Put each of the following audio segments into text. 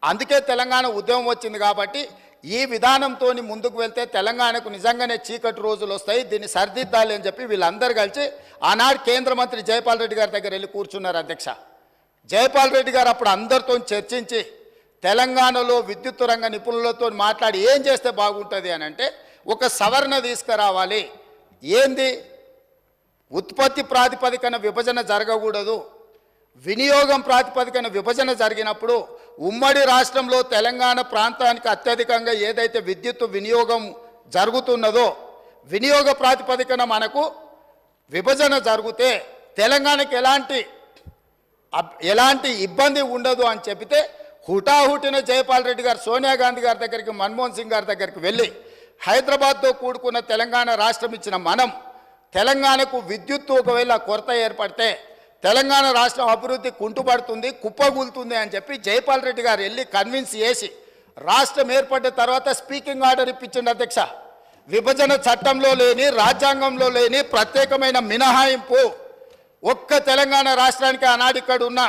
అందుకే తెలంగాణ ఉద్యమం వచ్చింది కాబట్టి ఈ విధానంతో ముందుకు వెళ్తే తెలంగాణకు నిజంగానే చీకటి రోజులు వస్తాయి, దీన్ని సరిదిద్దాలి అని చెప్పి వీళ్ళందరూ కలిసి ఆనాడు కేంద్ర మంత్రి జైపాల్ రెడ్డి గారి దగ్గర వెళ్ళి కూర్చున్నారు అధ్యక్ష. జైపాల్ రెడ్డి గారు అప్పుడు అందరితో చర్చించి తెలంగాణలో విద్యుత్ రంగ నిపుణులతో మాట్లాడి ఏం చేస్తే బాగుంటుంది అని అంటే ఒక సవరణ తీసుకురావాలి. ఏంది? ఉత్పత్తి ప్రాతిపదికన విభజన జరగకూడదు, వినియోగం ప్రాతిపదికన విభజన జరిగినప్పుడు ఉమ్మడి రాష్ట్రంలో తెలంగాణ ప్రాంతానికి అత్యధికంగా ఏదైతే విద్యుత్ వినియోగం జరుగుతున్నదో వినియోగ ప్రాతిపదికన మనకు విభజన జరిగితే తెలంగాణకి ఎలాంటి ఇబ్బంది ఉండదు అని చెబితే హుటాహుటిన జైపాల్ రెడ్డి గారు సోనియా గాంధీ గారి దగ్గరికి, మన్మోహన్ సింగ్ గారి దగ్గరికి వెళ్ళి హైదరాబాద్తో కూడుకున్న తెలంగాణ రాష్ట్రం ఇచ్చిన మనం తెలంగాణకు విద్యుత్తు ఒకవేళ కొరత ఏర్పడితే తెలంగాణ రాష్ట్రం అభివృద్ధి కుంటుపడుతుంది, కుప్పగూలుతుంది అని చెప్పి జైపాల్ రెడ్డి గారు వెళ్ళి కన్విన్స్ చేసి రాష్ట్రం ఏర్పడిన తర్వాత స్పీకింగ్ ఆర్డర్ ఇప్పించండి అధ్యక్ష. విభజన చట్టంలో లేని, రాజ్యాంగంలో లేని ప్రత్యేకమైన మినహాయింపు ఒక్క తెలంగాణ రాష్ట్రానికి ఆనాడు ఇక్కడ ఉన్న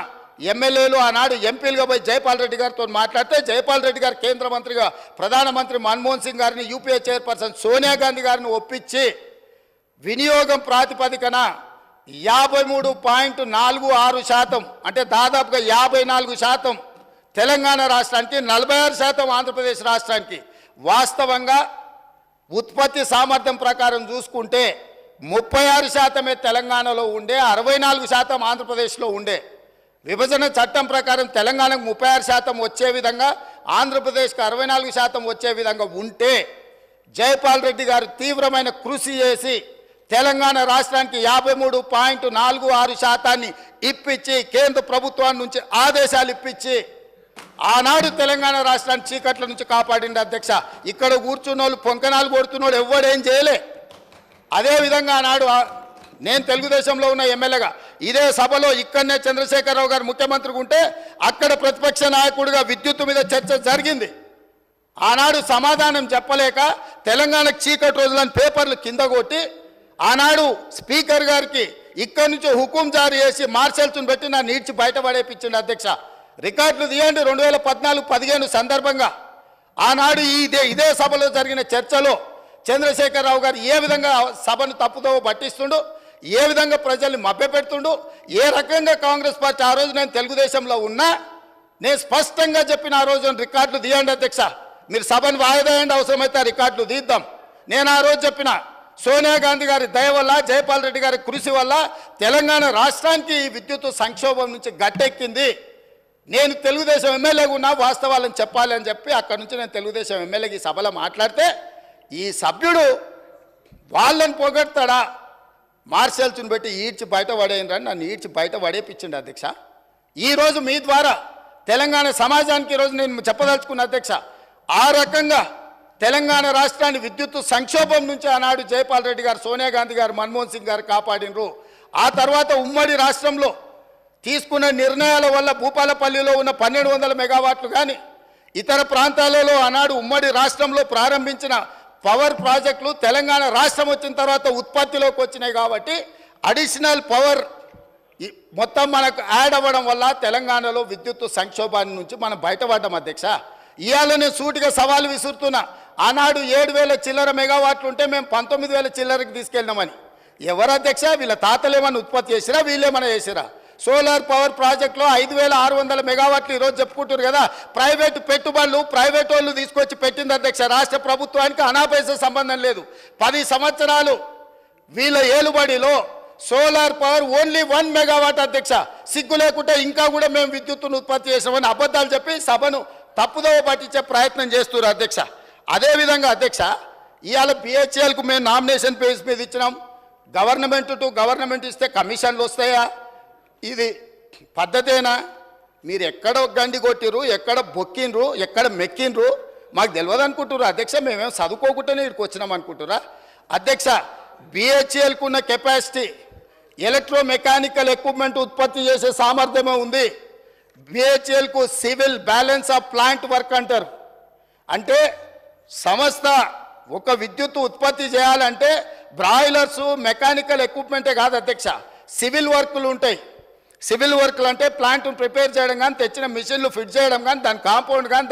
ఎమ్మెల్యేలు ఆనాడు ఎంపీలుగా పోయి జైపాల్ రెడ్డి గారితో మాట్లాడితే జైపాల్ రెడ్డి గారు కేంద్ర మంత్రిగా ప్రధానమంత్రి మన్మోహన్ సింగ్ గారిని, యూపీఏ చైర్పర్సన్ సోనియా గాంధీ గారిని ఒప్పించి వినియోగం ప్రాతిపదికన 53.46% అంటే దాదాపుగా 54% తెలంగాణ రాష్ట్రానికి, 46% ఆంధ్రప్రదేశ్ రాష్ట్రానికి. వాస్తవంగా ఉత్పత్తి సామర్థ్యం ప్రకారం చూసుకుంటే 36% తెలంగాణలో ఉండే, 64% ఆంధ్రప్రదేశ్లో ఉండే. విభజన చట్టం ప్రకారం తెలంగాణకు 36% వచ్చే విధంగా, ఆంధ్రప్రదేశ్కి 64% వచ్చే విధంగా ఉంటే జైపాల్ రెడ్డి గారు తీవ్రమైన కృషి చేసి తెలంగాణ రాష్ట్రానికి 53.46% ఇప్పించి కేంద్ర ప్రభుత్వం నుంచి ఆదేశాలు ఇప్పించి ఆనాడు తెలంగాణ రాష్ట్రాన్ని చీకట్ల నుంచి కాపాడింది అధ్యక్ష. ఇక్కడ కూర్చున్న వాళ్ళు పొంకనాలు కొడుతున్నోడు ఎవడేం చేయలే. అదేవిధంగా ఆనాడు నేను తెలుగుదేశంలో ఉన్న ఎమ్మెల్యేగా ఇదే సభలో ఇక్కడనే చంద్రశేఖరరావు గారు ముఖ్యమంత్రిగా ఉంటే అక్కడ ప్రతిపక్ష నాయకుడిగా విద్యుత్తు మీద చర్చ జరిగింది. ఆనాడు సమాధానం చెప్పలేక తెలంగాణకు చీకటి రోజులని పేపర్లు కింద కొట్టి ఆనాడు స్పీకర్ గారికి ఇక్కడి నుంచి హుకుం జారీ చేసి మార్షల్స్ను పెట్టి నా నీడ్చి బయటపడేపించింది అధ్యక్ష. రికార్డులు తీయండి. 2014-15 సందర్భంగా ఆనాడు ఇదే సభలో జరిగిన చర్చలో చంద్రశేఖరరావు గారు ఏ విధంగా సభను తప్పుదో పట్టిస్తుండు, ఏ విధంగా ప్రజల్ని మభ్యపెడుతుండు, ఏ రకంగా కాంగ్రెస్ పార్టీ ఆ రోజు నేను తెలుగుదేశంలో ఉన్నా నేను స్పష్టంగా చెప్పిన ఆ రోజు రికార్డులు తీయండి అధ్యక్ష, మీరు సభను వాయిదాయండి, అవసరమైతే ఆ రికార్డులు తీద్దాం. నేను ఆ రోజు చెప్పిన సోనియా గాంధీ గారి దయ వల్ల, జైపాల్ రెడ్డి గారి కృషి వల్ల తెలంగాణ రాష్ట్రానికి విద్యుత్ సంక్షోభం నుంచి గట్టెక్కింది. నేను తెలుగుదేశం ఎమ్మెల్యేగా ఉన్నా వాస్తవాలను చెప్పాలి అని చెప్పి అక్కడి నుంచి నేను తెలుగుదేశం ఎమ్మెల్యేకి సభలో మాట్లాడితే ఈ సభ్యుడు వాళ్ళని పొగడతాడా, మార్షల్స్ని పెట్టి ఈడ్చి బయట పడేయండి, నన్ను ఈడ్చి బయట పడేపించండి అధ్యక్ష. ఈరోజు మీ ద్వారా తెలంగాణ సమాజానికి ఈరోజు నేను చెప్పదలుచుకున్న అధ్యక్ష, ఆ రకంగా తెలంగాణ రాష్ట్రాన్ని విద్యుత్ సంక్షోభం నుంచి ఆనాడు జైపాల్ రెడ్డి గారు, సోనియా గాంధీ గారు, మన్మోహన్ సింగ్ గారు కాపాడినరు. ఆ తర్వాత ఉమ్మడి రాష్ట్రంలో తీసుకున్న నిర్ణయాల వల్ల భూపాలపల్లిలో ఉన్న 1200 మెగావాట్లు కానీ ఇతర ప్రాంతాలలో ఆనాడు ఉమ్మడి రాష్ట్రంలో ప్రారంభించిన పవర్ ప్రాజెక్టులు తెలంగాణ రాష్ట్రం వచ్చిన తర్వాత ఉత్పత్తిలోకి వచ్చినాయి. కాబట్టి అడిషనల్ పవర్ మొత్తం మనకు యాడ్ అవ్వడం వల్ల తెలంగాణలో విద్యుత్ సంక్షోభాన్ని నుంచి మనం బయటపడ్డాం అధ్యక్ష. ఇవాళ నేను సూటిగా సవాలు విసురుతున్నా. ఆనాడు 7000 చిల్లర మెగావాట్లు ఉంటే మేము 19,000 చిల్లరకి తీసుకెళ్ళినామని. ఎవరు అధ్యక్ష? వీళ్ళ తాతలు ఏమన్నా ఉత్పత్తి చేసిరా, వీళ్ళేమన్నా చేసిరా? సోలార్ పవర్ ప్రాజెక్టులో 5,600 మెగావాట్లు ఈరోజు చెప్పుకుంటారు కదా. ప్రైవేటు పెట్టుబడులు ప్రైవేట్ వాళ్ళు తీసుకొచ్చి పెట్టింది అధ్యక్ష. రాష్ట్ర ప్రభుత్వానికి అనాపైసా సంబంధం లేదు. 10 సంవత్సరాలు వీళ్ళ ఏలుబడిలో సోలార్ పవర్ ఓన్లీ 1 మెగావాట్ అధ్యక్ష. సిగ్గు లేకుంటే ఇంకా కూడా మేము విద్యుత్తును ఉత్పత్తి చేసామని అబద్ధాలు చెప్పి సభను తప్పుదోవ పట్టించే ప్రయత్నం చేస్తున్నారు అధ్యక్ష. అదేవిధంగా అధ్యక్ష, ఇవాళ పిహెచ్ఎల్కు మేము నామినేషన్ పేజ్ మీద ఇచ్చినాం. గవర్నమెంట్ టు గవర్నమెంట్ ఇస్తే కమిషన్లు వస్తాయా? ఇది పద్ధతేనా? మీరు ఎక్కడ గండి కొట్టిరు, ఎక్కడ బొక్కిండ్రు, ఎక్కడ మెక్కిండ్రు మాకు తెలియదు అనుకుంటున్నారు అధ్యక్ష. మేమేం చదువుకోకుండానే ఇక్కడికి వచ్చినాం అనుకుంటురా అధ్యక్ష? బిహెచ్ఎల్కు ఉన్న కెపాసిటీ ఎలక్ట్రోమెకానికల్ ఎక్విప్మెంట్ ఉత్పత్తి చేసే సామర్థ్యమే ఉంది. బిహెచ్ఎల్కు civil balance of plant work అంటారు. అంటే సంస్థ ఒక విద్యుత్ ఉత్పత్తి చేయాలంటే బ్రాయిలర్సు మెకానికల్ ఎక్విప్మెంటే కాదు అధ్యక్ష, సివిల్ వర్కులు ఉంటాయి. సివిల్ వర్క్లు అంటే ప్లాంట్ను ప్రిపేర్ చేయడం కానీ తెచ్చిన మిషన్లు ఫిట్ చేయడం కానీ దాని కాంపౌండ్ కానీ